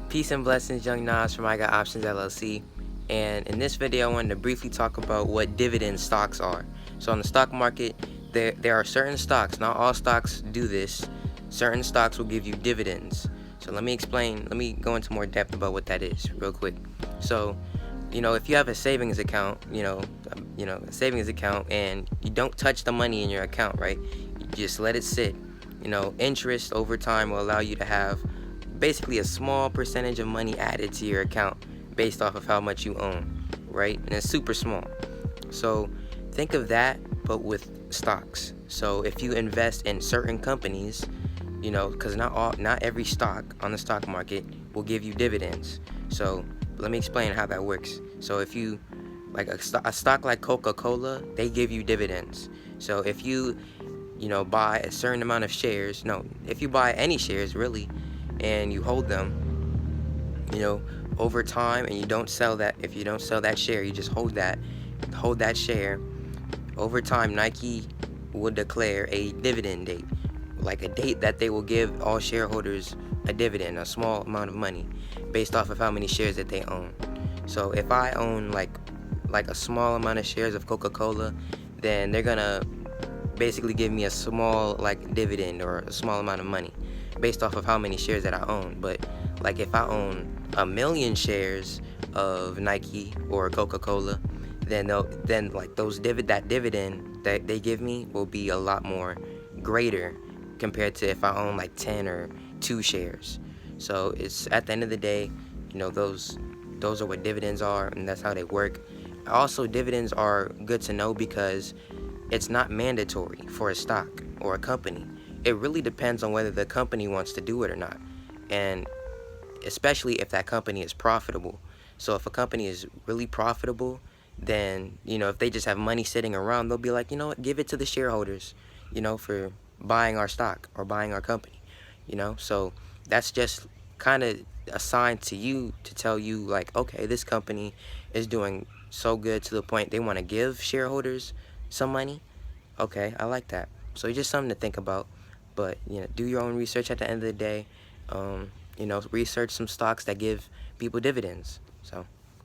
Peace and blessings, Young Nas from iGotOptions LLC. And in this video, I wanted to briefly talk about what dividend stocks are. So on the stock market, there are certain stocks, not all stocks do this. Certain stocks will give you dividends. So let me go into more depth about what that is real quick. So, if you have a savings account, a savings account, and you don't touch the money in your account, right? You just let it sit. Interest over time will allow you to have basically a small percentage of money added to your account based off of how much you own, right? And it's super small. So think of that, but with stocks. So if you invest in certain companies, because not every stock on the stock market will give you dividends. So let me explain how that works. So if you like a stock like Coca-Cola, they give you dividends. So if you buy a certain amount of shares, if you buy any shares really, and you hold them, over time, and you don't sell that, if you don't sell that share, you just hold that share, over time, Nike will declare a dividend date, like a date that they will give all shareholders a dividend, a small amount of money, based off of how many shares that they own. So if I own like a small amount of shares of Coca-Cola, then they're gonna basically give me a small dividend or a small amount of money based off of how many shares that I own. But like if I own 1,000,000 shares of Nike or Coca-Cola, then that dividend that they give me will be a lot more greater compared to if I own like 10 or 2 shares. So it's at the end of the day, those are what dividends are, and that's how they work. Also, dividends are good to know because it's not mandatory for a stock or a company. It really depends on whether the company wants to do it or not, and especially if that company is profitable. So if a company is really profitable, then if they just have money sitting around, they'll be like, give it to the shareholders, for buying our stock or buying our company. So that's just kind of a sign to you to tell you like, okay, this company is doing so good to the point they want to give shareholders some money. Okay, I like that. So it's just something to think about. But do your own research at the end of the day. Research some stocks that give people dividends. So